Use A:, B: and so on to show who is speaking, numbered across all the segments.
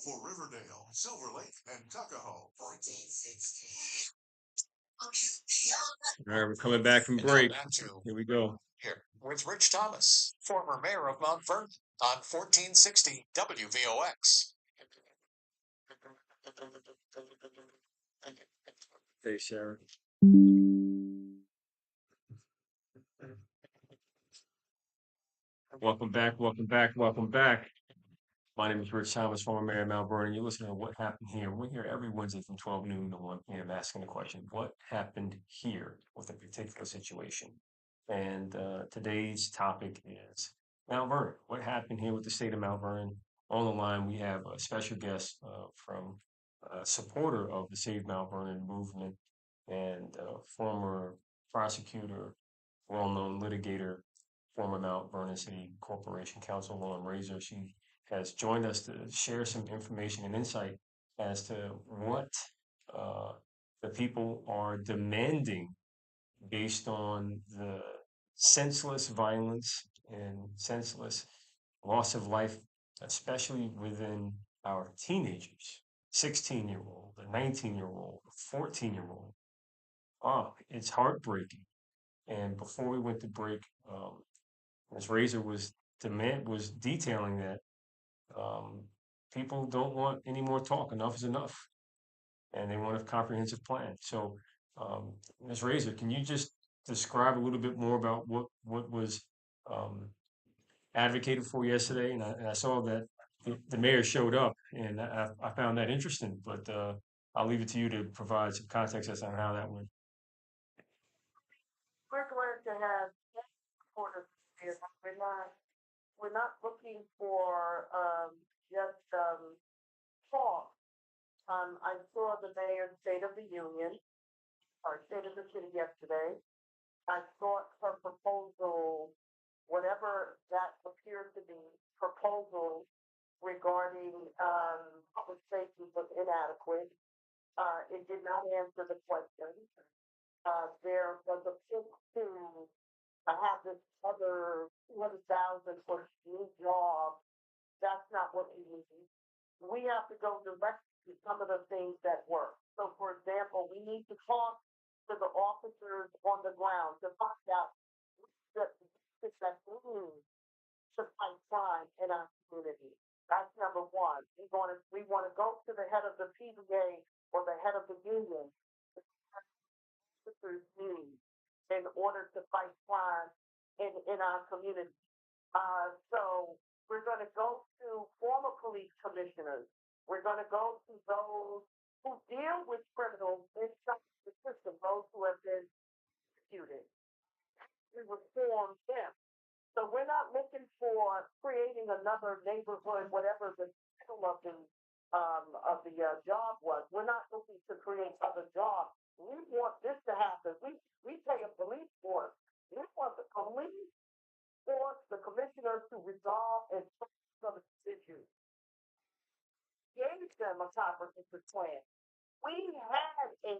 A: for Riverdale, Silver Lake, and Tuckahoe. 1460. All right, we're coming back from break. Here we go.
B: Here with Rich Thomas, former mayor of Mount Vernon, on 1460 WVOX.
A: Hey, Sharon. Welcome back, welcome back, welcome back. My name is Rich Thomas, former mayor of Mount Vernon. You're listening to What Happened Here. We're here every Wednesday from 12 noon to 1 p.m. asking the question, what happened here with a particular situation? And today's topic is Mount Vernon. What happened here with the state of Mount Vernon? On the line, we have a special guest from a supporter of the Save Mount Vernon movement and former prosecutor, well-known litigator, former Mount Vernon City Corporation Counsel Raysor. She has joined us to share some information and insight as to what the people are demanding based on the senseless violence and senseless loss of life, especially within our teenagers, 16-year-old, a 19-year-old, a 14-year-old. Oh, it's heartbreaking. And before we went to break, Ms. Raysor was detailing that people don't want any more talk. Enough is enough, and they want a comprehensive plan. So, Ms. Raysor, can you just describe a little bit more about what was um, advocated for yesterday? And I saw that the mayor showed up, and I found that interesting. But I'll leave it to you to provide some context as to how that went.
C: We're glad to have supporters here. We're not looking for just talk. I saw the mayor's State of the Union, or State of the City yesterday. I thought her proposal, whatever that appeared to be, proposal regarding public safety was inadequate. It did not answer the question. There was a push to have this other 200,000 for new job. That's not what we need. We have to go directly to some of the things that work. So, for example, we need to talk to the officers on the ground to find out that we need to fight crime in our community. That's number one. We want to go to the head of the PBA or the head of the union. Officers need in order to fight crime in our community. So we're going to go to former police commissioners. We're going to go to those who deal with criminals inside the system, those who have been executed. We reform them. So we're not looking for creating another neighborhood, whatever the title of the job was. We're not looking to create other jobs. We want this to happen. We pay a police force. We want the police force, the commissioners to resolve and solve some of these issues. Gave them a comprehensive plan. We had a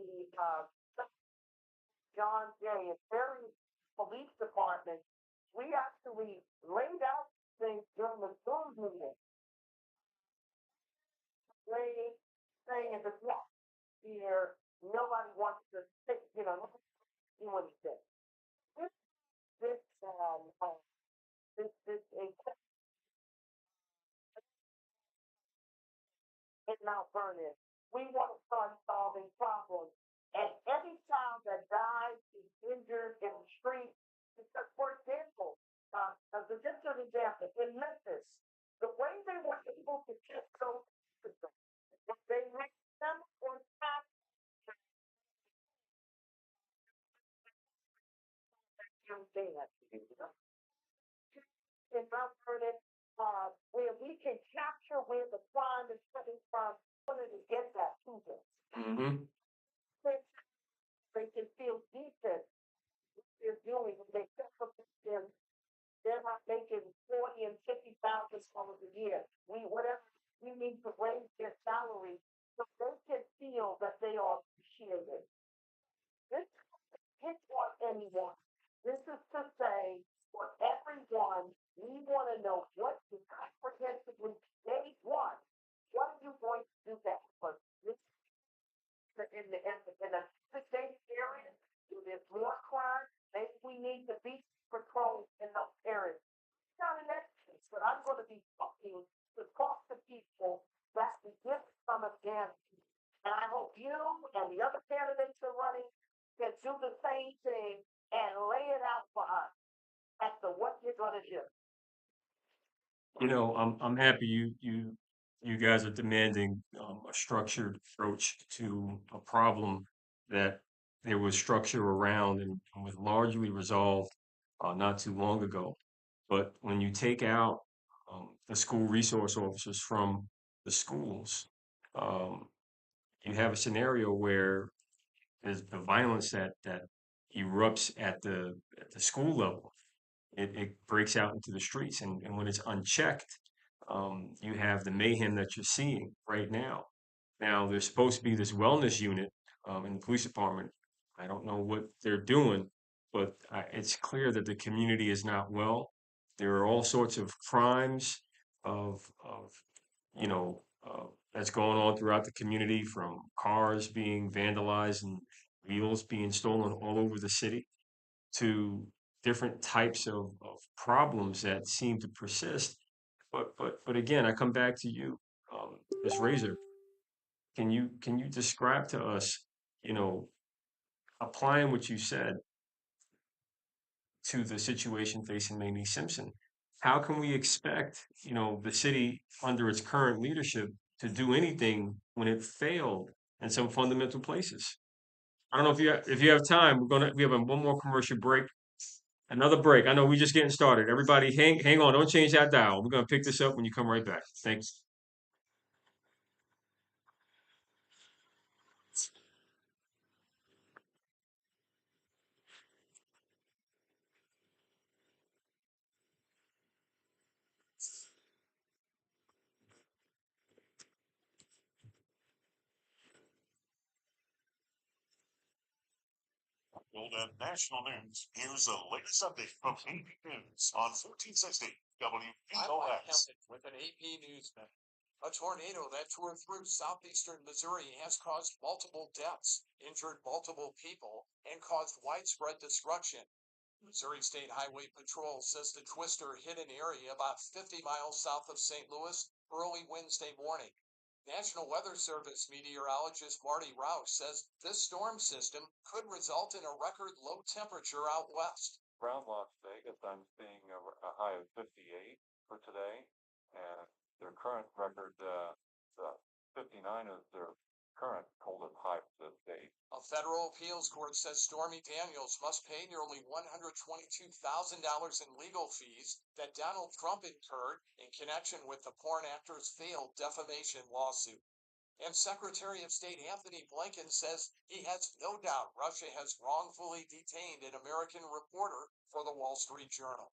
C: John Jay, a very police department. We actually laid out things during the Zoom meeting. Saying in the block here, nobody wants to do anything. This in Mount Vernon. We want to start solving problems. And every child that dies is injured in the street. Because, for example, just an example, in Memphis, the way they were able to get those systems, they make them on top of that. In Mount Vernon, where we can capture where the crime is coming from, in order to get that to them.
A: Mm-hmm.
C: They can feel decent what they're doing when they set up them. They're not making 40 and $50,000 a year. We need to raise their salary so they can feel that they are appreciated. This hits on anyone. This is to say for everyone, we want to know what is comprehensively day one. What are you And I hope you and the other candidates are running can do the same thing and lay it out for us as to what you're gonna do.
A: I'm happy you guys are demanding a structured approach to a problem that there was structure around and was largely resolved not too long ago. But when you take out the school resource officers from the schools, um, you have a scenario where there's the violence that erupts at the school level. It breaks out into the streets, and when it's unchecked, you have the mayhem that you're seeing right now. Now, there's supposed to be this wellness unit in the police department. I don't know what they're doing, but it's clear that the community is not well. There are all sorts of crimes of you know, that's going on throughout the community, from cars being vandalized and wheels being stolen all over the city to different types of problems that seem to persist. But again, I come back to you, Ms. Razor. Can you describe to us, you know, applying what you said to the situation facing Mamie Simpson? How can we expect, the city under its current leadership to do anything when it failed in some fundamental places? I don't know if you have time. We have one more commercial break. Another break. I know we're just getting started. Everybody, hang on. Don't change that dial. We're gonna pick this up when you come right back. Thanks.
B: And national news. Here's the latest update from AP News on 1460 WPOX.
D: With an AP Newsman. A tornado that tore through southeastern Missouri has caused multiple deaths, injured multiple people, and caused widespread destruction. Missouri State Highway Patrol says the twister hit an area about 50 miles south of St. Louis early Wednesday morning. National Weather Service meteorologist Marty Rauch says this storm system could result in a record low temperature out west.
E: Around Las Vegas, I'm seeing a high of 58 for today, and their current record, the 59 is their current coldest high for this date.
D: A federal appeals court says Stormy Daniels must pay nearly $122,000 in legal fees that Donald Trump incurred in connection with the porn actor's failed defamation lawsuit. And Secretary of State Anthony Blinken says he has no doubt Russia has wrongfully detained an American reporter for the Wall Street Journal.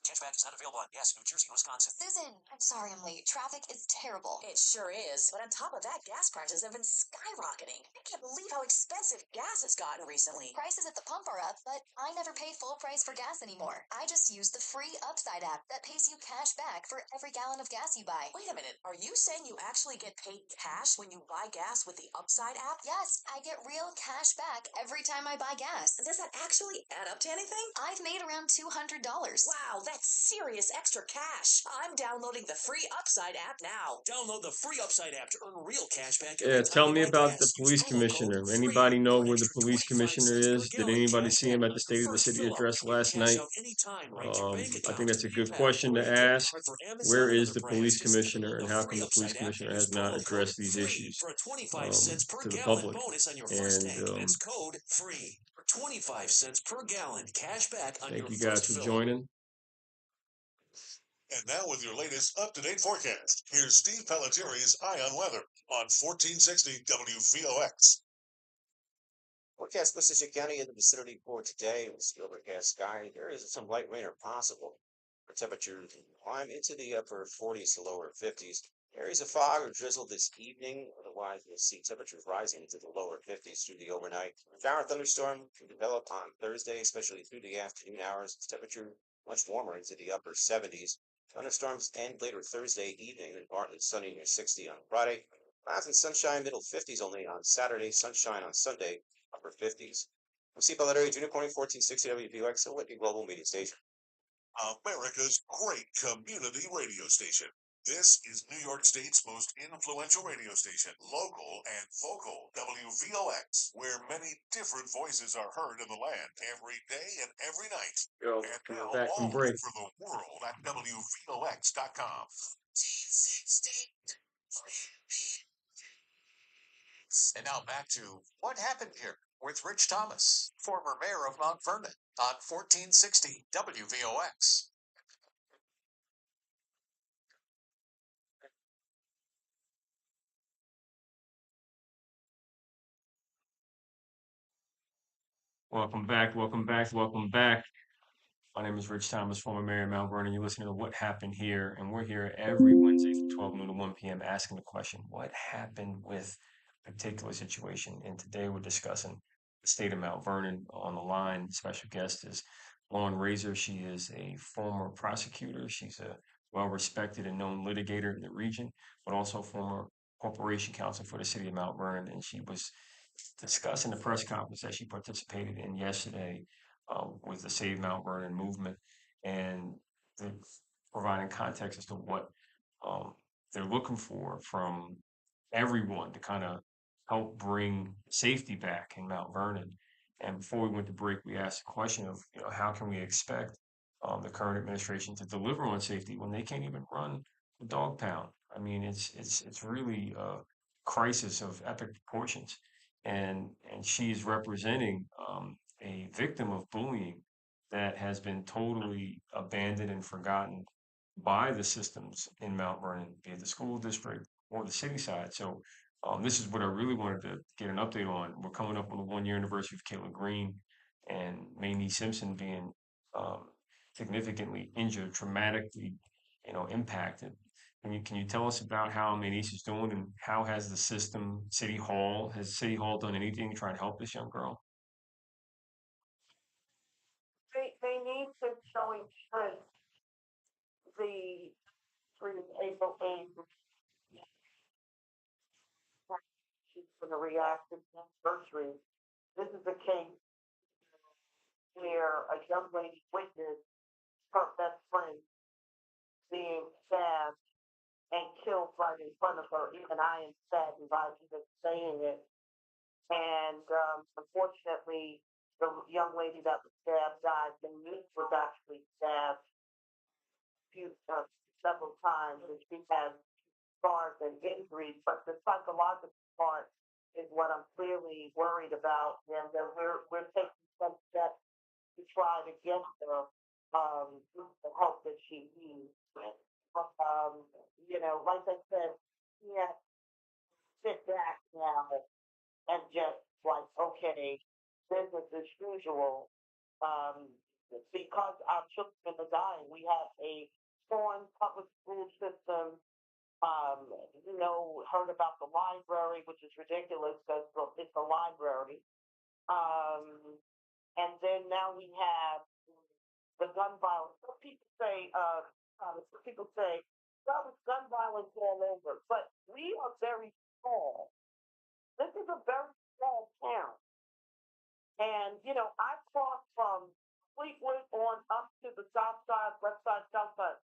B: Cashback is not available on gas in New Jersey and Wisconsin.
F: Susan, I'm sorry I'm late. Traffic is terrible.
G: It sure is. But on top of that, gas prices have been skyrocketing. I can't believe how expensive gas has gotten recently.
F: Prices at the pump are up, but I never pay full price for gas anymore. I just use the free Upside app that pays you cash back for every gallon of gas you buy.
G: Wait a minute. Are you saying you actually get paid cash when you buy gas with the Upside app?
F: Yes, I get real cash back every time I buy gas.
G: Does that actually add up to anything?
F: I've made around $200.
G: Wow, that's serious extra cash. I'm downloading the free Upside app now.
B: Download the free Upside app to earn real cash back.
A: Yeah, tell me about the police commissioner. Anybody know where the police commissioner is? Did anybody see him at the State of the City address last night? I think that's a good question to ask. Where is the police commissioner, and how come the police commissioner has not addressed these issues to the public? And
B: code free for 25 cents per gallon cash back on
A: thank you guys for joining.
B: And now with your latest up-to-date forecast, here's Steve Pellettieri's Eye on Weather on 1460 WVOX.
H: Forecast Westchester County in the vicinity for today with the overcast sky. There is some light rain are possible. For temperatures climb into the upper 40s to lower 50s. Areas of fog or drizzle this evening. Otherwise, we'll see temperatures rising into the lower 50s through the overnight. A shower thunderstorm can develop on Thursday, especially through the afternoon hours. Temperature much warmer into the upper 70s. Thunderstorms end later Thursday evening and partly sunny near 60 on Friday. Clouds and sunshine middle 50s only on Saturday. Sunshine on Sunday, upper 50s. I'm Steve Pellettieri, Junior Corning, 1460 WPOX, a Whitney Global Media Station.
B: America's great community radio station. This is New York State's most influential radio station, local and vocal, WVOX, where many different voices are heard in the land every day and every night.
A: Yo,
B: And
A: coming
B: now
A: back from
B: all
A: break.
B: for the world at WVOX.com.
D: And now back to What Happened Here with Rich Thomas, former mayor of Mount Vernon, on 1460 WVOX.
A: Welcome back, welcome back, welcome back. My name is Rich Thomas, former mayor of Mount Vernon. You're listening to What Happened Here, and we're here every Wednesday from 12 noon to 1 p.m. asking the question, what happened with a particular situation? And today we're discussing the state of Mount Vernon. On the line, special guest is Raysor. She is a former prosecutor. She's a well-respected and known litigator in the region, but also former corporation counsel for the city of Mount Vernon. And she was discussing the press conference that she participated in yesterday with the Save Mount Vernon movement and the, providing context as to what they're looking for from everyone to kind of help bring safety back in Mount Vernon. And before we went to break, we asked the question of, how can we expect the current administration to deliver on safety when they can't even run the dog pound? I mean, it's really a crisis of epic proportions, and she's representing a victim of bullying that has been totally abandoned and forgotten by the systems in Mount Vernon, be it the school district or the city side. So this is what I really wanted to get an update on. We're coming up on the 1 year anniversary of Kayla Green and Mamie Simpson being um, significantly injured, traumatically, impacted. Can you tell us about how Manice is doing and how has the system, has City Hall done anything to try and help this young girl?
C: They need to showing strength. The through April 8th, she's going to react to the anniversary. This is a case where a young lady witnessed her best friend being stabbed and killed right in front of her. Even I am saddened by even saying it. And unfortunately, the young lady that was stabbed died. The niece was actually stabbed several times, and she has scars and injuries. But the psychological part is what I'm clearly worried about, and we're taking some steps to try to get her the help that she needs. Um, like I said, we have to sit back now and just like, okay, business as usual. Um, because our children are dying, we have a foreign public school system. Heard about the library, which is ridiculous because it's a library. Um, and then now we have the gun violence. Some people say, well, it's gun violence all over, but we are very small. This is a very small town. And, I crossed from Fleetwood on up to the south side, west side, south side.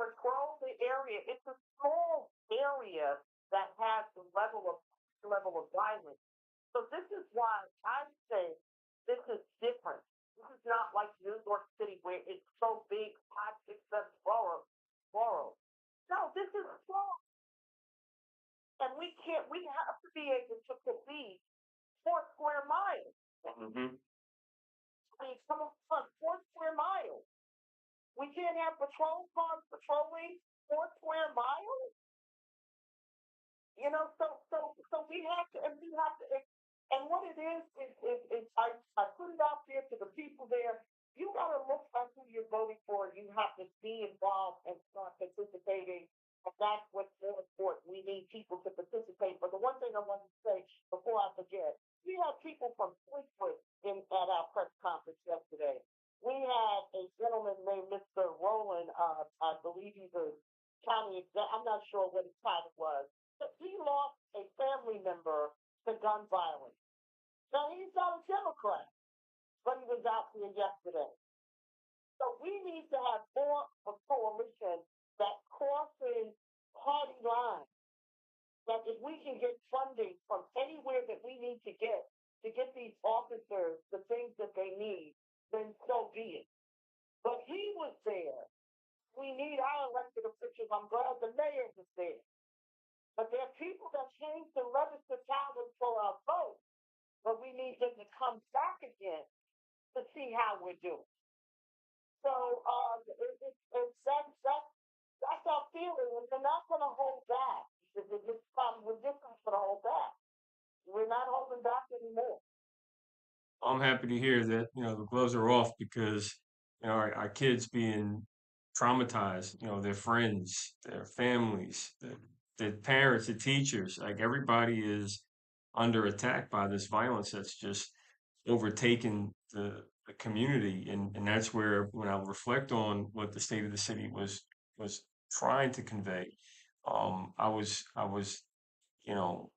C: Patrol the area. It's a small area that has the level of violence. So this is why I say this is different. This is not like New York City where it's so big, 5, 6, 7 boroughs. No, this is small. And we have to be able to police 4 square miles.
A: Mm-hmm.
C: I mean, come on, 4 square miles. We can't have patrol cars patrolling 4 square miles. So we have to, and what it is I put it out there to the people there. You got to look at who you're voting for. You have to be involved and start participating. And that's what's more important. We need people to participate. But the one thing I want to say before I forget, we had people from Fleetwood at our press conference yesterday. We had a gentleman named Mr. Rowland. I believe he's a county exec. I'm not sure what his title was. But he lost a family member to gun violence. Now, he's not a Democrat, but he was out here yesterday. So we need to have more of a coalition that cross crossing party lines. That if we can get funding from anywhere that we need to get these officers the things that they need, then so be it. But he was there. We need our elected officials. I'm glad the mayor was there. But there are people that came to register talent for our vote, but we need them to come back again to see how we're doing. So that's our feeling, and we're not going to hold back. We're just not going to hold back. We're not holding back anymore.
A: I'm happy to hear that, the gloves are off because, our kids being traumatized, their friends, their families, the parents, the teachers, like everybody is under attack by this violence that's just overtaken the community. And that's where when I reflect on what the state of the city was trying to convey, I was, you know,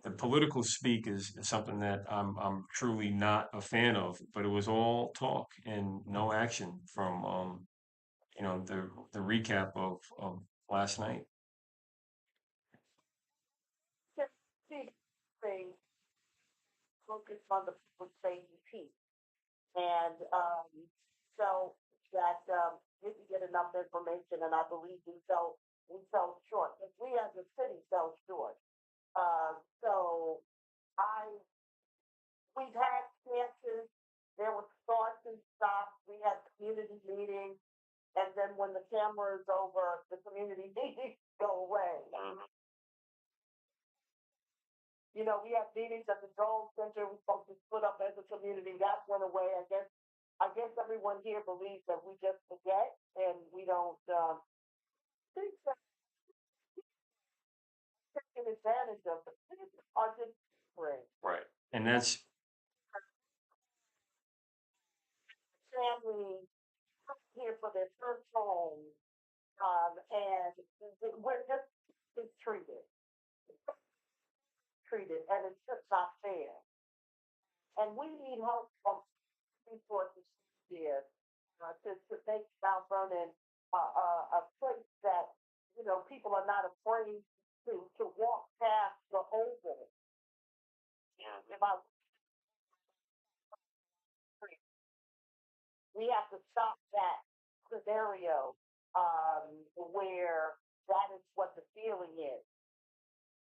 A: the political speak is something that I'm truly not a fan of, but it was all talk and no action from the recap of last night.
C: Just see things focused on the people's safety peace. And so that didn't get enough information, and I believe we fell short. If we as a city fell short. So I we've had chances. There were starts and stops. We had community meetings, and then when the camera is over, the community meetings go away. We have meetings at the Dole Center. We're supposed to split up as a community. That went away. I guess everyone here believes that we just forget and we don't think that taking advantage of it. Are just different.
A: Right. And that's
C: Families come here for their first home, and we're just treated, and it's just not fair. And we need help from resources here to make Mount Vernon a place that people are not afraid to walk past the oval. If I We have to stop that scenario where that is what the feeling is.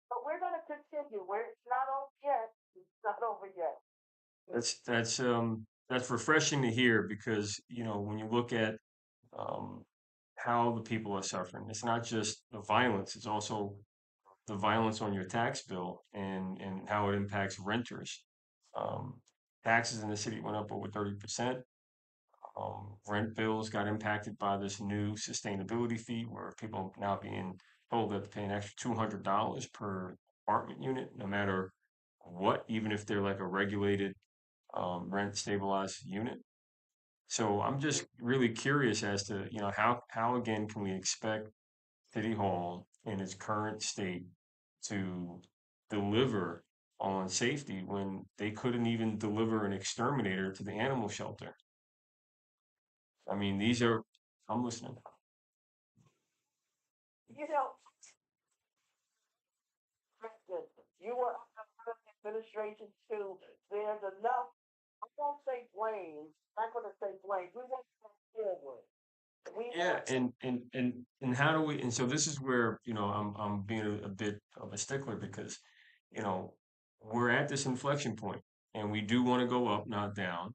C: But we're going to continue. It's not over yet. It's not over yet.
A: that's refreshing to hear because when you look at um, how the people are suffering, it's not just the violence; it's also the violence on your tax bill and how it impacts renters. Um, Taxes in the city went up over 30%. Rent bills got impacted by this new sustainability fee where people are now being told that to pay an extra $200 per apartment unit, no matter what, even if they're like a regulated rent stabilized unit. So I'm just really curious as to, how again can we expect City Hall in its current state to deliver on safety when they couldn't even deliver an exterminator to the animal shelter? I mean, I'm listening.
C: You know, Kristen, you were under the administration too. There's enough. I won't say blame. I'm not going to say blame. We want to move forward. We
A: Yeah,
C: want
A: and how do we? And so this is where I'm being a bit of a stickler because you know we're at this inflection point, and we do want to go up, not down.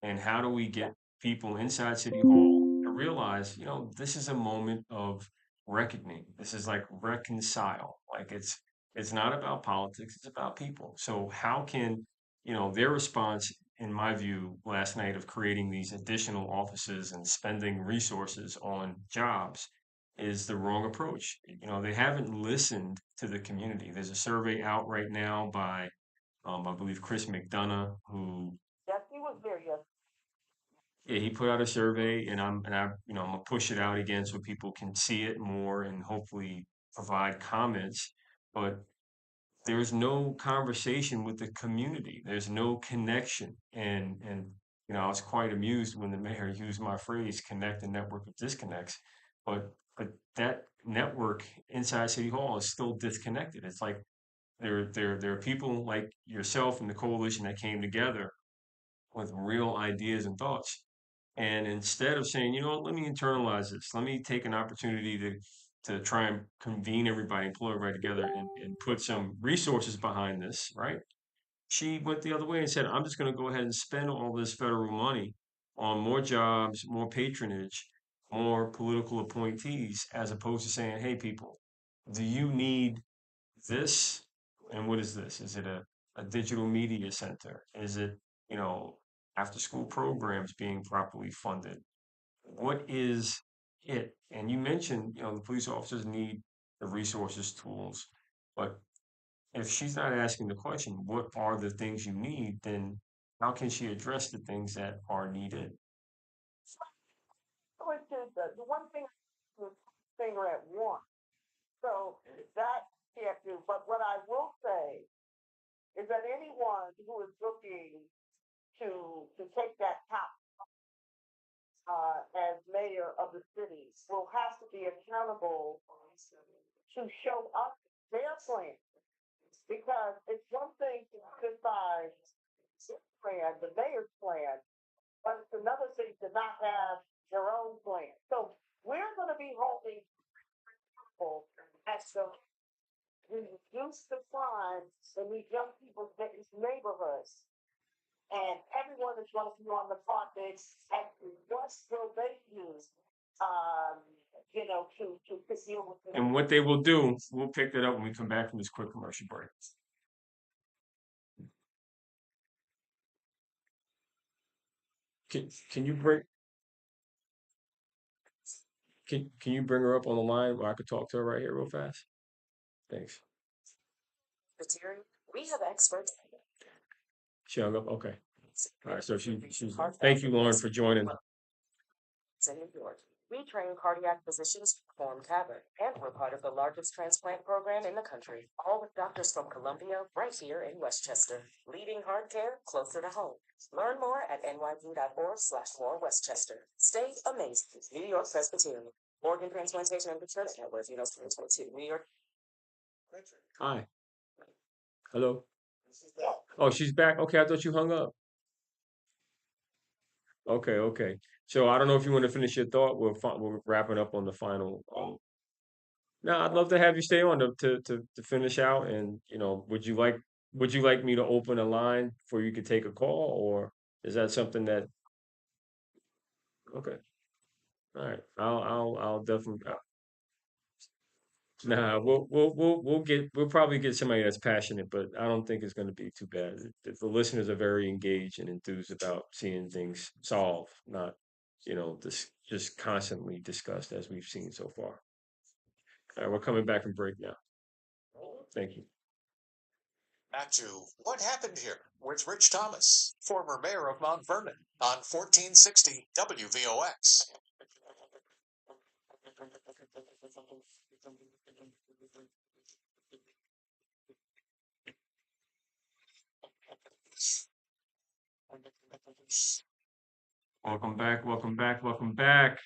A: And how do we get people inside City Hall to realize, this is a moment of reckoning. This is like reconcile. Like it's not about politics, it's about people. So how can, their response, in my view, last night of creating these additional offices and spending resources on jobs is the wrong approach. They haven't listened to the community. There's a survey out right now by I believe Chris McDonough, who
C: yes, he was there. Yes,
A: yeah, he put out a survey, I'm gonna push it out again so people can see it more and hopefully provide comments. But there's no conversation with the community. There's no connection, and I was quite amused when the mayor used my phrase, "connect the network of disconnects." but that network inside City Hall is still disconnected. It's like there are people like yourself and the coalition that came together with real ideas and thoughts. And instead of saying, you know what, let me internalize this, let me take an opportunity to try and convene everybody and pull everybody together and put some resources behind this, right? She went the other way and said, I'm just going to go ahead and spend all this federal money on more jobs, more patronage, more political appointees, as opposed to saying, hey, people, do you need this? And what is this? Is it a digital media center? Is it, you know, after school programs being properly funded? What is it? And you mentioned, you know, the police officers need the resources, tools, but if she's not asking the question, what are the things you need, then how can she address the things that are needed?
C: Which is the one thing was finger at one. So that can't do. But what I will say is that anyone who is looking to take that top as mayor of the city will have to be accountable to show us their plan. Because it's one thing to criticize this plan, the mayor's plan, but it's another thing to not have their own plan. So we're going to be holding people at the we reduce the crime in these young people's neighborhoods. And everyone is going to be on the projects and what will they use, um, to deal with it.
A: And what they will do, we'll pick that up when we come back from this quick commercial break. Can you can you bring her up on the line where I could talk to her right here real fast? Thanks.
G: Material. We have experts.
A: She hung up. Okay. All right. So she's. Thank you, Lauren, for joining.
G: In New York. We train cardiac physicians to perform TAVR, and we're part of the largest transplant program in the country. All with doctors from Columbia, right here in Westchester. Leading heart care closer to home. Learn more at nyc.org/more-Westchester. Stay amazed. New York Presbyterian. Organ Transplantation and Return Network, 2022. New York.
A: Hi. Hello. Oh, she's back. Okay, I thought you hung up. Okay, okay. So I don't know if you want to finish your thought. We're wrapping up on the final. No, I'd love to have you stay on to finish out. And you know, would you like me to open a line for you could take a call, or is that something that okay? All right, I'll definitely. Nah, we'll probably get somebody that's passionate, but I don't think it's going to be too bad. The listeners are very engaged and enthused about seeing things solved, not, you know, this just constantly discussed as we've seen so far. All right, we're coming back from break now. Thank you.
D: Back to What Happened Here with Rich Thomas, former mayor of Mount Vernon, on 1460 WVOX.
A: Welcome back, welcome back, welcome back.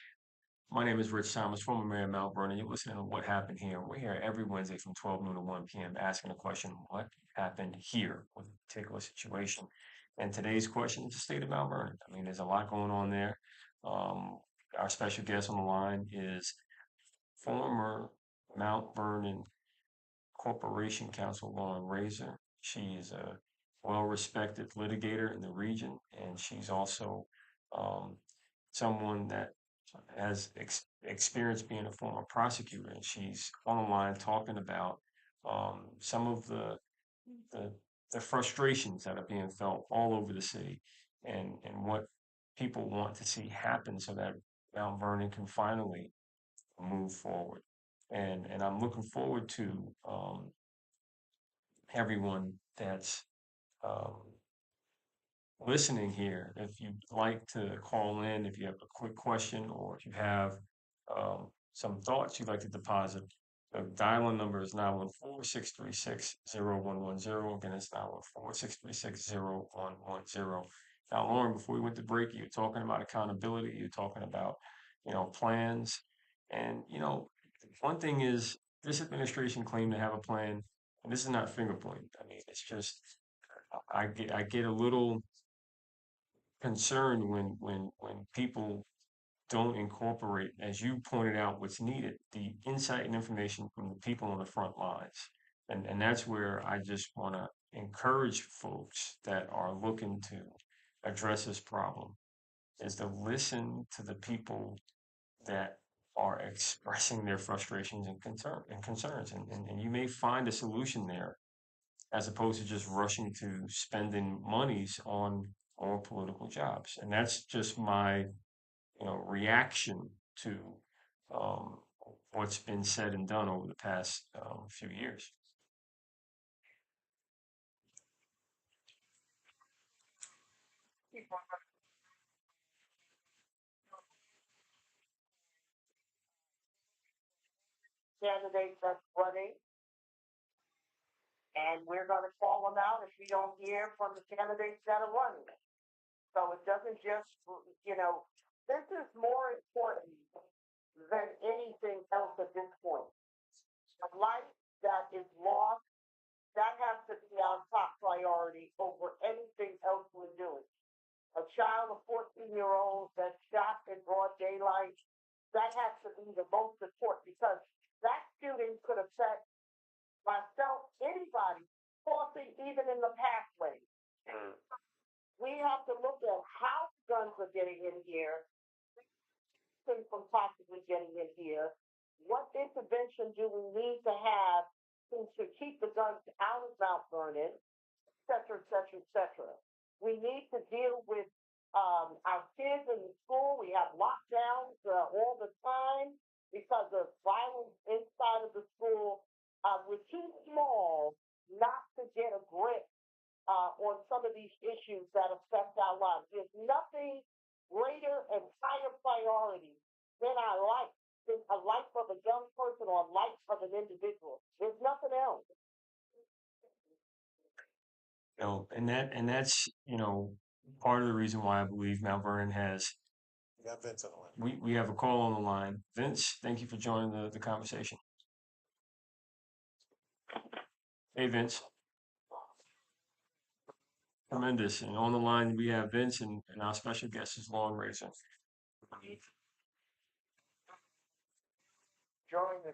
A: My name is Rich Thomas, former mayor of Mount Vernon. You're listening to What Happened Here. We're here every Wednesday from 12 noon to 1 p.m. asking the question, what happened here with a particular situation? And today's question is the state of Mount Vernon. I mean, there's a lot going on there. Our special guest on the line is former Mount Vernon Corporation Councilwoman Raysor. She is a well-respected litigator in the region, and she's also someone that has experience being a former prosecutor, and she's on the line talking about some of the the frustrations that are being felt all over the city, and what people want to see happen so that Mount Vernon can finally move forward. And I'm looking forward to everyone that's um, listening here. If you'd like to call in, if you have a quick question, or if you have some thoughts you'd like to deposit, the dial-in number is 914-636-0110. Again, it's 914-636-0110. Now, Lauren, before we went to break, you were talking about accountability. You're talking about, you know, plans. And, one thing is this administration claimed to have a plan, and this is not finger pointing. I mean, it's just I get a little concerned when people don't incorporate, as you pointed out, what's needed, the insight and information from the people on the front lines. And that's where I just want to encourage folks that are looking to address this problem is to listen to the people that are expressing their frustrations and concerns. And you may find a solution there as opposed to just rushing to spending monies on more political jobs. And that's just my reaction to um, what's been said and done over the past few years.
C: Candidates that's running, and we're gonna call them out if we don't hear from the candidates that are running. So it doesn't just, this is more important than anything else at this point. A life that is lost, that has to be our top priority over anything else we're doing. A child, a 14-year-old that's shot in broad daylight, that has to be the most important because that shooting could affect myself, anybody, crossing even in the pathway. We have to look at how guns are getting in here, from possibly getting in here. What intervention do we need to have to keep the guns out of Mount Vernon, et cetera, et cetera, et cetera. We need to deal with our kids in school. We have lockdowns all the time because of violence inside of the school. We're too small not to get a grip on some of these issues that affect our lives. There's nothing greater and higher priority than our life, than a life of a young person or a life of an individual. There's nothing else.
A: And that's part of the reason why I believe Mount Vernon has.
B: We got Vince on the line.
A: We have a call on the line. Vince, thank you for joining the conversation. Hey, Vince. Tremendous. And on the line, we have Vince, and our special guest is Long Raysor.
C: Join the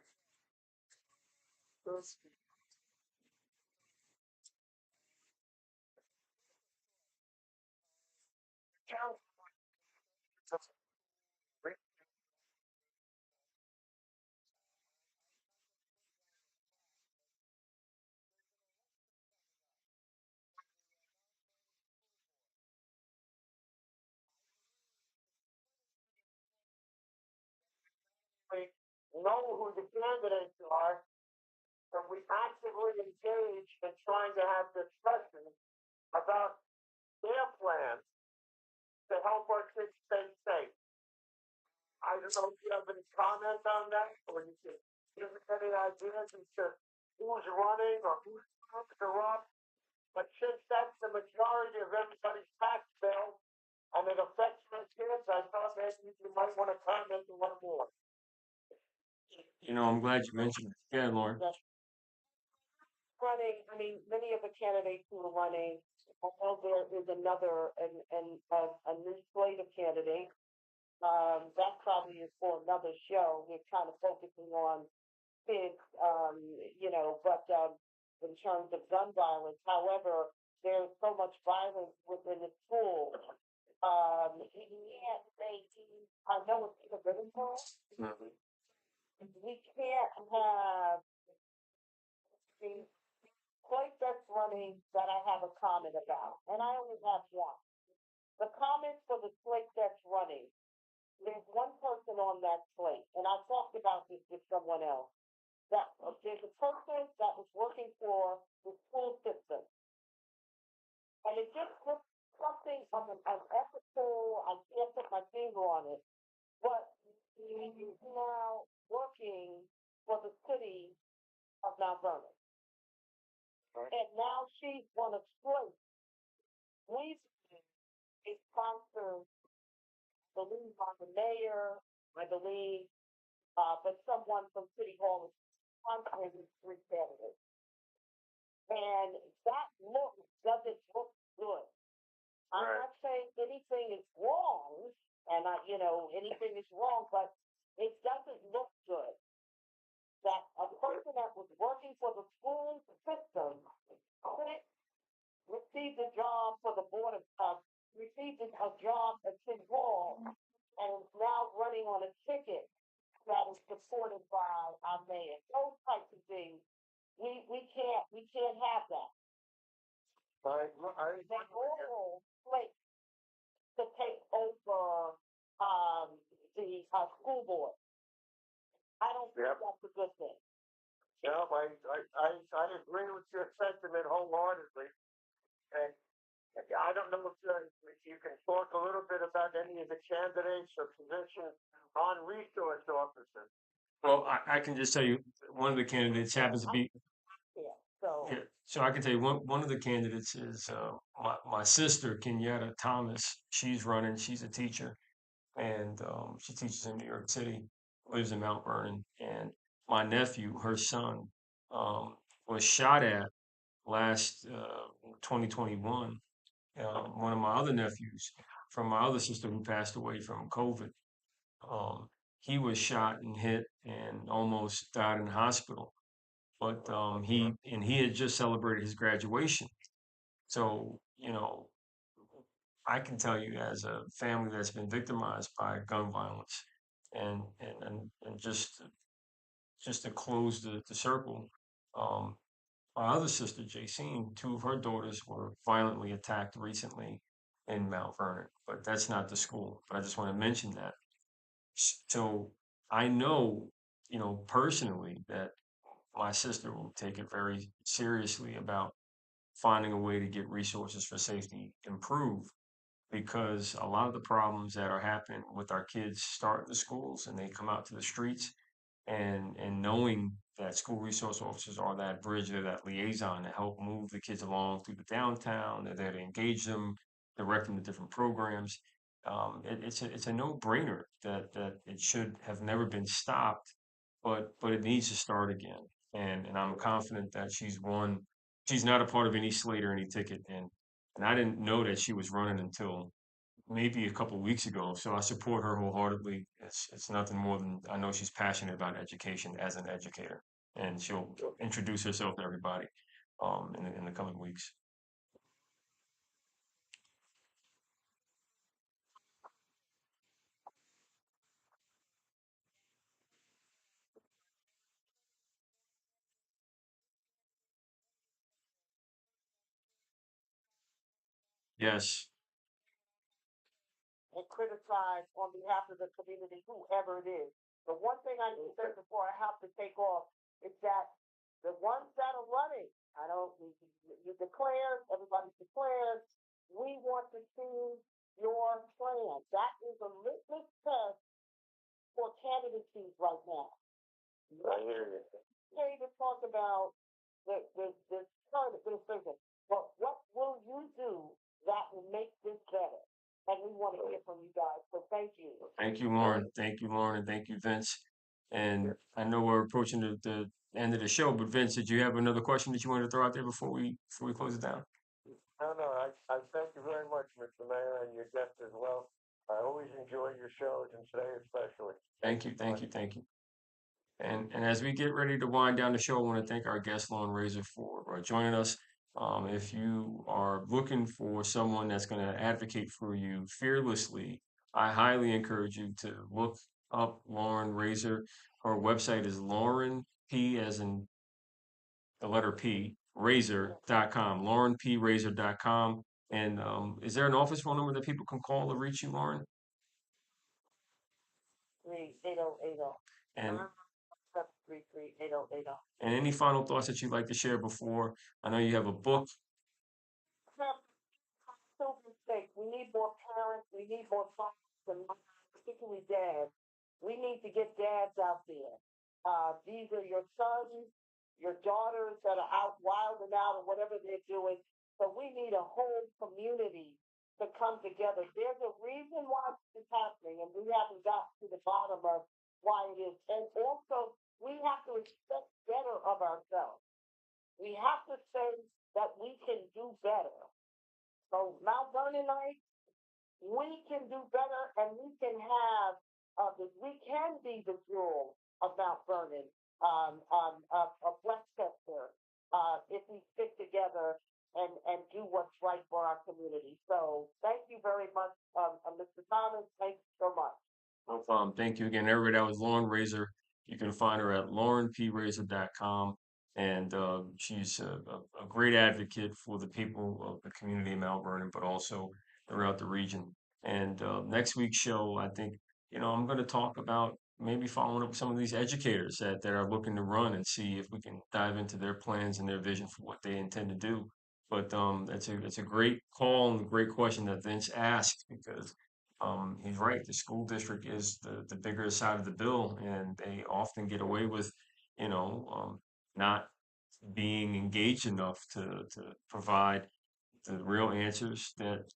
C: know who the candidates are, and we actively engage in trying to have discussions about their plans to help our kids stay safe. I don't know if you have any comment on that, or you can give us any ideas as to who's running or who's are up. But since that's the majority of everybody's tax bill, and it affects my kids, I thought maybe you might want to comment a little more.
A: I'm glad you mentioned it. Yeah, Lauren.
C: Running, I mean, many of the candidates who are running, although there is another a new slate of candidates, that probably is for another show. We're kind of focusing on kids, but in terms of gun violence, however, there's so much violence within the school. I know it's a good call. We can't have the slate that's running that I have a comment about, and I only have one. The comment for the slate that's running, there's one person on that slate, and I talked about this with someone else. That there's a person that was working for the school system, and it just looks something of an ethical. I can't put my finger on it, but he's now working for the city of Mount Vernon. Right. And now she's on a slate. We is sponsored, I believe, by the mayor, I believe, but someone from City Hall is sponsoring these three candidates. And that doesn't look good. I'm
A: Right.
C: not saying anything is wrong, and anything is wrong, but it doesn't look good that a person that was working for the school system quit, received a job for the board of, received a job at City Hall, and is now running on a ticket that is supported by our mayor. Those types of things, we can't have that. They all place to take over the school board. I don't think
I: Yep.
C: that's a good thing.
I: No, I agree with your sentiment wholeheartedly. And I don't know if you can talk a little bit about any of the candidates or positions on resource officers.
A: Well, I can just tell you, one of the candidates happens to be.
C: Yeah, so.
A: Yeah, so I can tell you one of the candidates is my sister Kenyatta Thomas. She's running. She's a teacher, and she teaches in New York City, lives in Mount Vernon. And my nephew, her son, um, was shot at last 2021. One of my other nephews from my other sister who passed away from COVID. Um, he was shot and hit and almost died in the hospital. But he had just celebrated his graduation. So, I can tell you as a family that's been victimized by gun violence and just to close the circle, um, my other sister, Jacine, two of her daughters were violently attacked recently in Mount Vernon, but that's not the school. But I just want to mention that. So I know, personally that my sister will take it very seriously about finding a way to get resources for safety improved because a lot of the problems that are happening with our kids start in the schools and they come out to the streets and knowing that school resource officers are that bridge, they're that liaison to help move the kids along through the downtown, they're there to engage them, direct them to different programs. It's a no-brainer that it should have never been stopped, but it needs to start again. And I'm confident that she's won. She's not a part of any slate or any ticket, and I didn't know that she was running until maybe a couple weeks ago. So I support her wholeheartedly. It's nothing more than I know she's passionate about education as an educator, and she'll introduce herself to everybody in the coming weeks. Yes,
C: And criticize on behalf of the community, whoever it is. The one thing I said before I have to take off is that the ones that are running, I don't, you declare, everybody declares, we want to see your plan. That is a litmus test for candidacies right now.
I: I hear you.
C: Okay, to talk about the current administration, but what will you do that will make this better? And we want to hear from you guys, so thank you.
A: thank you, Lauren. Thank you, Lauren, and thank you, Vince. And I know we're approaching the end of the show, but Vince, did you have another question that you wanted to throw out there before we close it down?
I: No, I thank you very much, Mr. Mayor, and your guests as well. I always enjoy your shows, and today especially.
A: Thank you, thank you, thank you. And as we get ready to wind down the show, I want to thank our guest, Lauren Raysor, for joining us. If you are looking for someone that's going to advocate for you fearlessly, I highly encourage you to look up Lauren Raysor. Her website is Lauren P as in the letter P, Razor.com, LaurenPRazor.com. And is there an office phone number that people can call to reach you, Lauren?
C: 38080.
A: And
C: 733-8080.
A: and any final thoughts that you'd like to share before? I know you have a book.
C: Children's sake, we need more parents, we need more fathers and mothers, particularly dads. We need to get dads out there. These are your sons, your daughters that are out wilding out or whatever they're doing. So we need a whole community to come together. There's a reason why this is happening, and we haven't got to the bottom of why it is. And also, we have to expect better of ourselves. We have to say that we can do better. So Mount Vernonites, we can do better, and we can have we can be the jewel of Mount Vernon, of Westchester, if we stick together and do what's right for our community. So thank you very much, Mr. Thomas. Thank you so much.
A: No problem. Thank you again, everybody. That was Lauren Raysor. You can find her at laurenpraysor.com. And she's a great advocate for the people of the community of Mount Vernon, but also throughout the region. And next week's show, I think, I'm going to talk about maybe following up with some of these educators that are looking to run and see if we can dive into their plans and their vision for what they intend to do. But it's a great call and a great question that Vince asked because he's right. The school district is the bigger side of the bill, and they often get away with, not being engaged enough to provide the real answers that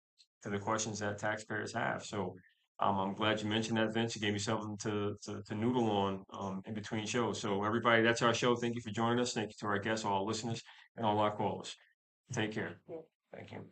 A: to the questions that taxpayers have. So I'm glad you mentioned that, Vince. You gave me something to noodle on in between shows. So everybody, that's our show. Thank you for joining us. Thank you to our guests, all our listeners, and all our callers. Take care. Thank you.